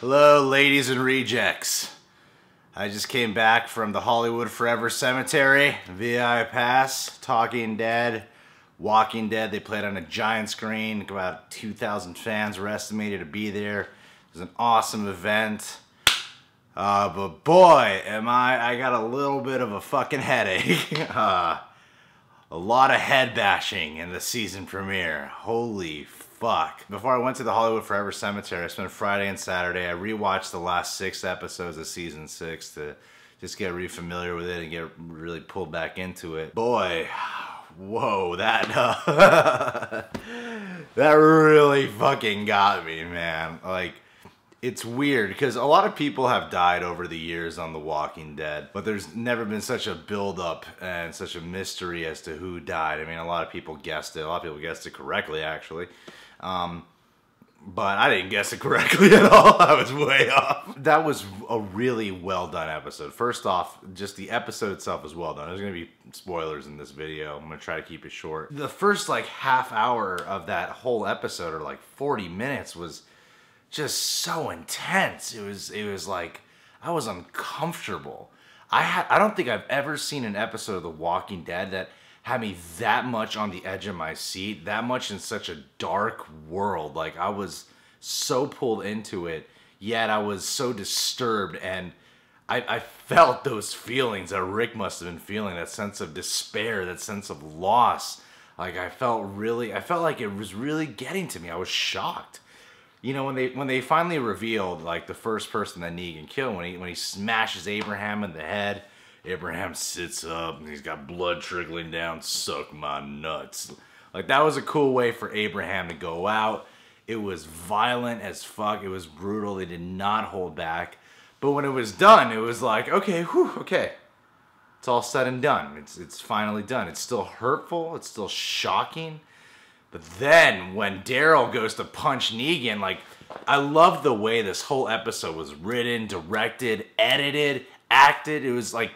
Hello, ladies and rejects. I just came back from the Hollywood Forever Cemetery, VI Pass, Talking Dead, Walking Dead. They played on a giant screen. About 2,000 fans were estimated to be there. It was an awesome event. But boy, I got a little bit of a fucking headache. A lot of head bashing in the season premiere. Holy fuck. Before I went to the Hollywood Forever Cemetery, I spent Friday and Saturday. I rewatched the last 6 episodes of season 6 to just get really familiar with it and get really pulled back into it. Boy, whoa, that that really fucking got me, man. Like, it's weird because a lot of people have died over the years on The Walking Dead, but there's never been such a build-up and such a mystery as to who died. I mean, a lot of people guessed it. A lot of people guessed it correctly, actually. But I didn't guess it correctly at all. I was way off. That was a really well-done episode. First off, just the episode itself was well done. There's going to be spoilers in this video. I'm going to try to keep it short. The first, like, half hour of that whole episode, or like 40 minutes, was just so intense. It was like, I was uncomfortable. I don't think I've ever seen an episode of The Walking Dead that had me that much on the edge of my seat, that much in such a dark world. Like, I was so pulled into it, yet I was so disturbed, and I felt those feelings that Rick must have been feeling, that sense of despair, that sense of loss. Like, I felt like it was really getting to me. I was shocked. You know, when they finally revealed, like, the first person that Negan killed, when he smashes Abraham in the head, Abraham sits up and he's got blood trickling down, suck my nuts. Like, that was a cool way for Abraham to go out. It was violent as fuck. It was brutal. They did not hold back. But when it was done, it was like, okay, whew, okay. It's all said and done. It's finally done. It's still hurtful. It's still shocking. But then when Daryl goes to punch Negan, like, I love the way this whole episode was written, directed, edited, acted. It was like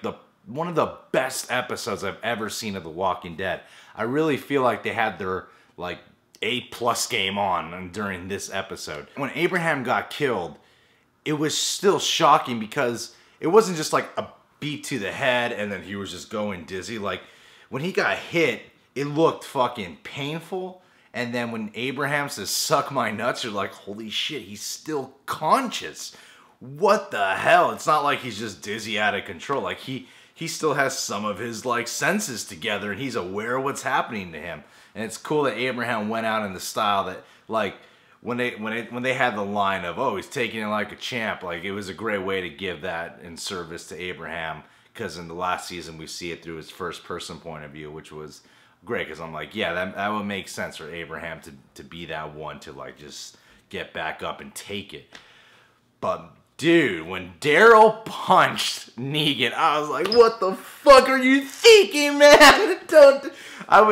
one of the best episodes I've ever seen of The Walking Dead. I really feel like they had their, like, A+ game on during this episode. When Abraham got killed, it was still shocking because it wasn't just like a beat to the head and then he was just going dizzy. Like, when he got hit, it looked fucking painful. And then when Abraham says, suck my nuts, you're like, holy shit, he's still conscious. What the hell? It's not like he's just dizzy out of control. Like, he still has some of his, like, senses together, and he's aware of what's happening to him. And it's cool that Abraham went out in the style that, like, when they had the line of, oh, he's taking it like a champ, like, it was a great way to give that in service to Abraham, because in the last season we see it through his first person point of view, which was great, because I'm like, yeah, that would make sense for Abraham to be that one to, like, just get back up and take it. But dude, when Daryl punched Negan, I was like, what the fuck are you thinking, man?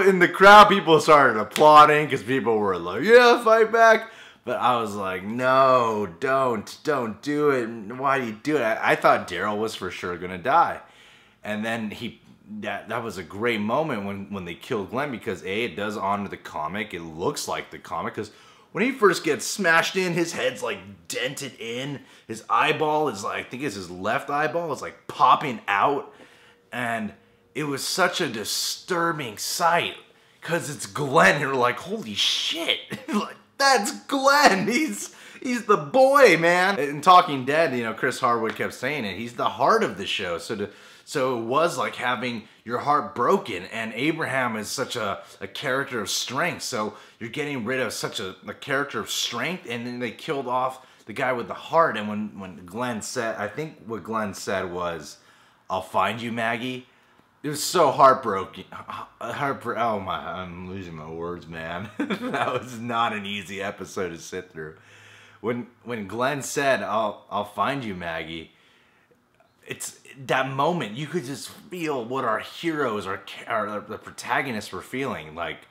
In the crowd, people started applauding because people were like, yeah, fight back. But I was like, no, don't do it. Why do you do it? I thought Daryl was for sure gonna die. And then that was a great moment when they killed Glenn, because it does honor the comic. It looks like the comic, because when he first gets smashed in, his head's like dented in. His eyeball is like, I think it's his left eyeball, is like popping out. And it was such a disturbing sight because it's Glenn. You're like, holy shit. Like, that's Glenn. He's the boy, man. In Talking Dead, you know, Chris Hardwick kept saying it. He's the heart of the show. So it was like having your heart broken, and Abraham is such a character of strength. So you're getting rid of such a character of strength, and then they killed off the guy with the heart. And when Glenn said, I think what Glenn said was, I'll find you, Maggie. It was so heartbroken. Oh my, I'm losing my words, man. That was not an easy episode to sit through. When Glenn said, I'll find you, Maggie, it's that moment you could just feel what our heroes, the protagonists were feeling. Like,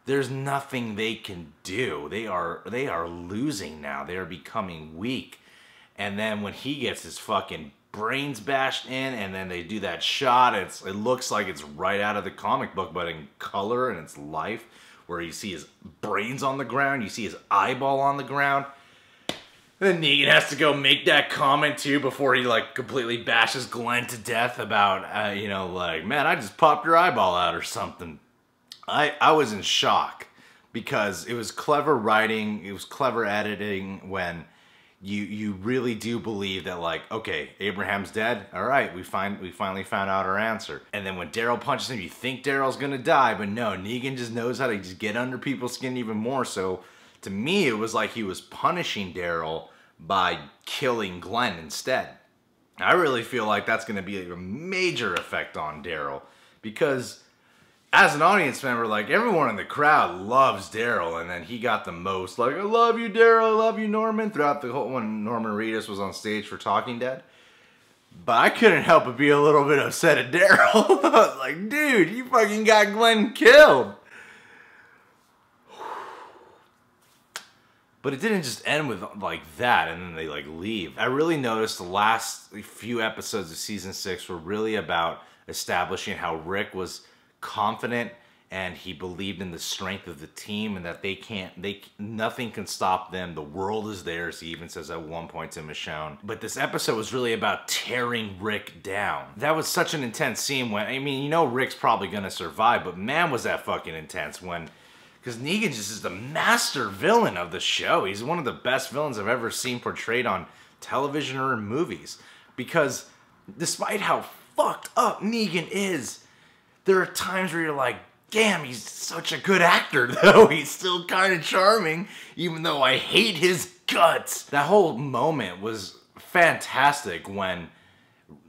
there's nothing they can do. They are losing now. They are becoming weak. And then when he gets his fucking brains bashed in, and then they do that shot, it looks like it's right out of the comic book, but in color, and it's life, where you see his brains on the ground, you see his eyeball on the ground. Then Negan has to go make that comment too before he like completely bashes Glenn to death about, you know, like, man, I just popped your eyeball out or something. I was in shock because it was clever writing, it was clever editing when you really do believe that, like, okay, Abraham's dead. All right, we finally found out our answer. And then when Daryl punches him, you think Daryl's gonna die, but no, Negan just knows how to just get under people's skin even more. So to me, it was like he was punishing Daryl by killing Glenn instead. I really feel like that's gonna be a major effect on Daryl because as an audience member, like, everyone in the crowd loves Daryl, and then he got the most, like, I love you, Daryl, I love you, Norman, throughout the whole, when Norman Reedus was on stage for Talking Dead. But I couldn't help but be a little bit upset at Daryl. I was like, dude, you fucking got Glenn killed. But it didn't just end with, like, that, and then they, like, leave. I really noticed the last few episodes of Season 6 were really about establishing how Rick was confident and he believed in the strength of the team and that nothing can stop them. The world is theirs, he even says at one point to Michonne. But this episode was really about tearing Rick down. That was such an intense scene when, I mean, you know Rick's probably gonna survive, but man was that fucking intense when, because Negan just is the master villain of the show. He's one of the best villains I've ever seen portrayed on television or in movies. Because despite how fucked up Negan is, there are times where you're like, damn, he's such a good actor, though. He's still kind of charming, even though I hate his guts. That whole moment was fantastic when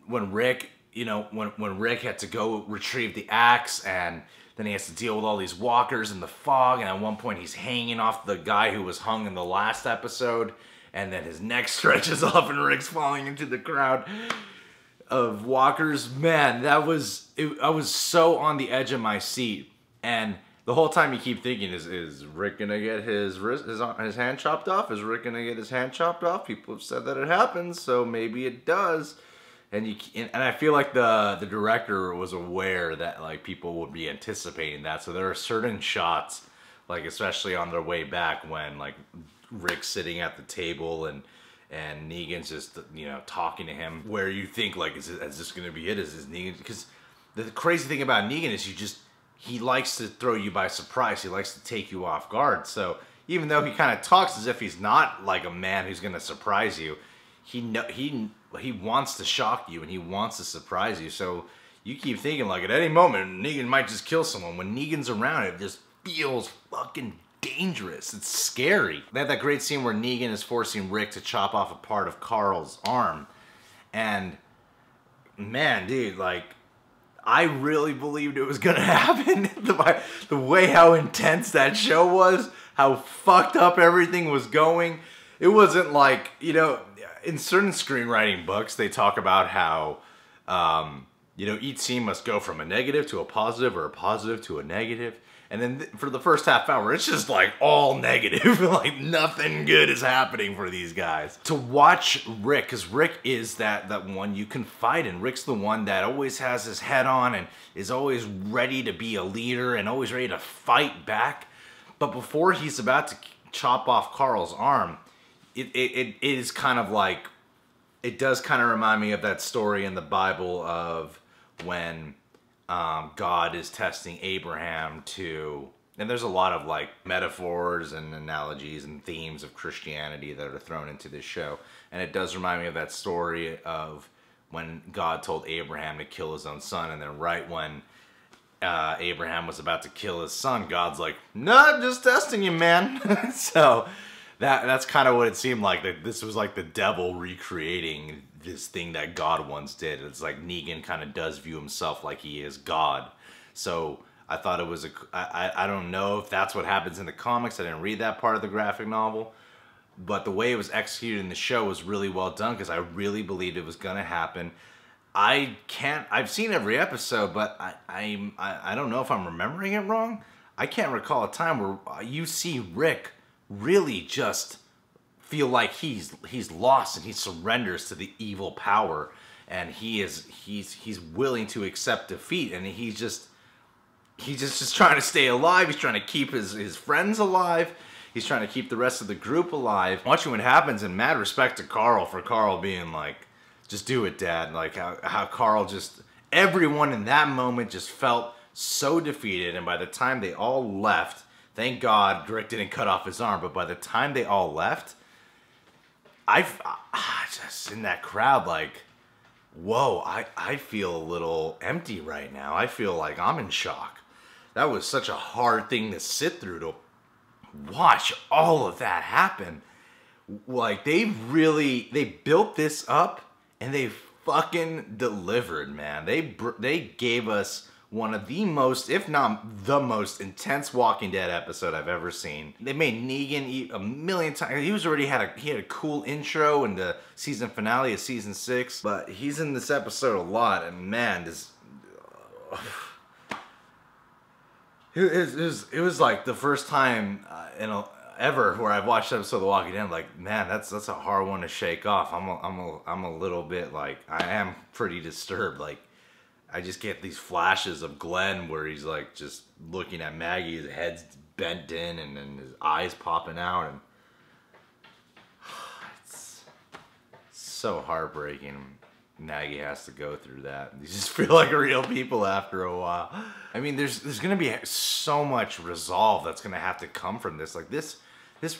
Rick, you know, when Rick had to go retrieve the axe, and then he has to deal with all these walkers in the fog, and at one point he's hanging off the guy who was hung in the last episode, and then his neck stretches off and Rick's falling into the crowd of walkers. Man, that was I was so on the edge of my seat, and the whole time you keep thinking, is Rick gonna get his hand chopped off? Is Rick gonna get his hand chopped off? People have said that it happens, so maybe it does. And I feel like the director was aware that, like, people would be anticipating that. So there are certain shots, like especially on their way back, when like Rick's sitting at the table and Negan's just, you know, talking to him, where you think, like, is this gonna be it? Is this Negan? Because the crazy thing about Negan is he likes to throw you by surprise. He likes to take you off guard. So even though he kind of talks as if he's not like a man who's gonna surprise you, he wants to shock you and he wants to surprise you. So you keep thinking, like, at any moment Negan might just kill someone. When Negan's around, it just feels fucking dangerous. It's scary. They had that great scene where Negan is forcing Rick to chop off a part of Carl's arm. And man, dude, like, I really believed it was gonna happen. The way how intense that show was, how fucked up everything was going. It wasn't like, you know, in certain screenwriting books, they talk about how, you know, each scene must go from a negative to a positive or a positive to a negative. And then for the first half hour, it's just like all negative. Like nothing good is happening for these guys. To watch Rick, because Rick is that one you confide in. Rick's the one that always has his head on and is always ready to be a leader and always ready to fight back. But before he's about to chop off Carl's arm, it is kind of like, it does kind of remind me of that story in the Bible of when God is testing Abraham to, and there's a lot of like metaphors and analogies and themes of Christianity that are thrown into this show. And it does remind me of that story of when God told Abraham to kill his own son, and then right when Abraham was about to kill his son, God's like, no, I'm just testing you, man. So that's kind of what it seemed like. That this was like the devil recreating this thing that God once did. It's like Negan kind of does view himself like he is God. So I thought it was I don't know if that's what happens in the comics. I didn't read that part of the graphic novel. But the way it was executed in the show was really well done, because I really believed it was going to happen. I've seen every episode, but I don't know if I'm remembering it wrong. I can't recall a time where you see Rick really just feel like he's lost and he surrenders to the evil power, and he's willing to accept defeat, and he's just trying to stay alive. He's trying to keep his friends alive. he's trying to keep the rest of the group alive. Watching what happens, and mad respect to Carl for Carl being like, just do it, Dad. Like how Carl just, everyone in that moment just felt so defeated, and by the time they all left, thank God Rick didn't cut off his arm, but by the time they all left, I just in that crowd like, whoa, I feel a little empty right now. I feel like I'm in shock. That was such a hard thing to sit through, to watch all of that happen. Like, they built this up and they fucking delivered, man. They gave us one of the most, if not the most intense Walking Dead episode I've ever seen. They made Negan eat a million times. He had a cool intro in the season finale of season 6, but he's in this episode a lot, and man, it was like the first time ever where I've watched an episode of The Walking Dead. Like, man, that's a hard one to shake off. I'm a little bit like, I am pretty disturbed. Like, I just get these flashes of Glenn where he's like just looking at Maggie, his head's bent in and then his eyes popping out, and it's so heartbreaking. Maggie has to go through that. You just feel like real people after a while. I mean, there's gonna be so much resolve that's gonna have to come from this. Like, this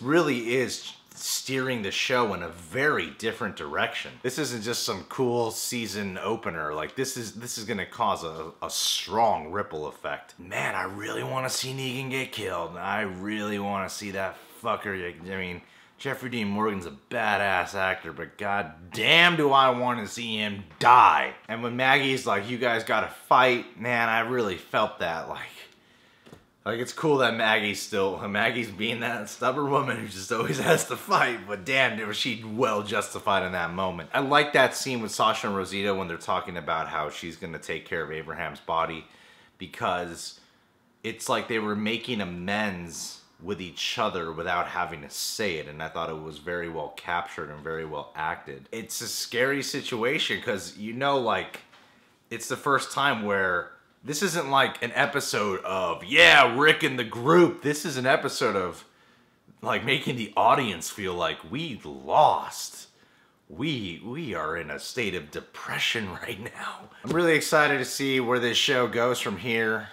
really is steering the show in a very different direction. This isn't just some cool season opener. Like, this is gonna cause a strong ripple effect. Man, I really want to see Negan get killed. I really want to see that fucker. I mean, Jeffrey Dean Morgan's a badass actor, but god damn do I want to see him die. And when Maggie's like, you guys gotta fight, man, I really felt that. Like, it's cool that Maggie's being that stubborn woman who just always has to fight, but damn, was she well justified in that moment. I like that scene with Sasha and Rosita when they're talking about how she's gonna take care of Abraham's body, because it's like they were making amends with each other without having to say it, and I thought it was very well captured and very well acted. It's a scary situation because, you know, like, it's the first time where this isn't like an episode of, yeah, Rick and the group. This is an episode of, like, making the audience feel like we lost. We are in a state of depression right now. I'm really excited to see where this show goes from here.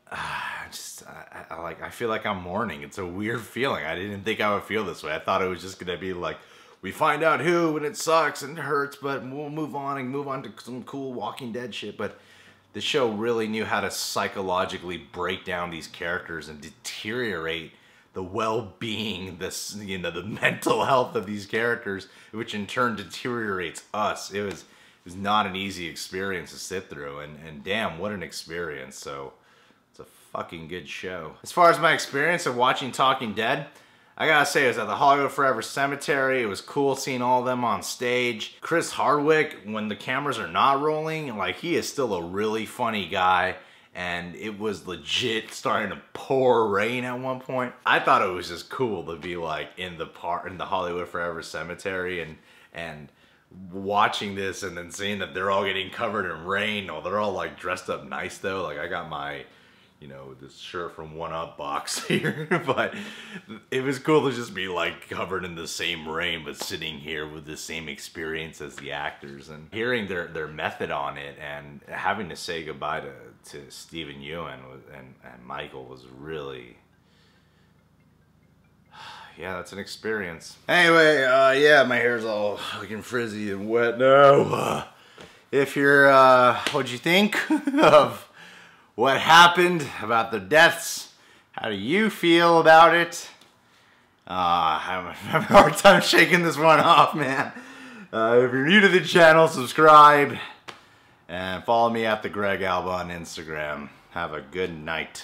I feel like I'm mourning. It's a weird feeling. I didn't think I would feel this way. I thought it was just gonna be like, we find out who and it sucks and it hurts, but we'll move on to some cool Walking Dead shit. But the show really knew how to psychologically break down these characters and deteriorate the well-being, the mental health of these characters, which in turn deteriorates us. It was not an easy experience to sit through, and damn, what an experience. So it's a fucking good show. As far as my experience of watching Talking Dead, I gotta say, it was at the Hollywood Forever Cemetery. It was cool seeing all of them on stage. Chris Hardwick, when the cameras are not rolling, like, he is still a really funny guy. And it was legit starting to pour rain at one point. I thought it was just cool to be like in the Hollywood Forever Cemetery and watching this and then seeing that they're all getting covered in rain. Oh, they're all like dressed up nice though. Like, I got my, you know, this shirt from One Up box here, but it was cool to just be like covered in the same rain, but sitting here with the same experience as the actors and hearing their method on it, and having to say goodbye to Stephen Ewan and Michael was really, yeah, that's an experience. Anyway, yeah, my hair's all looking frizzy and wet now. If you're, what'd you think of what happened, about the deaths? How do you feel about it? I'm having a hard time shaking this one off, man. If you're new to the channel, subscribe and follow me at the Greg Alba on Instagram. Have a good night.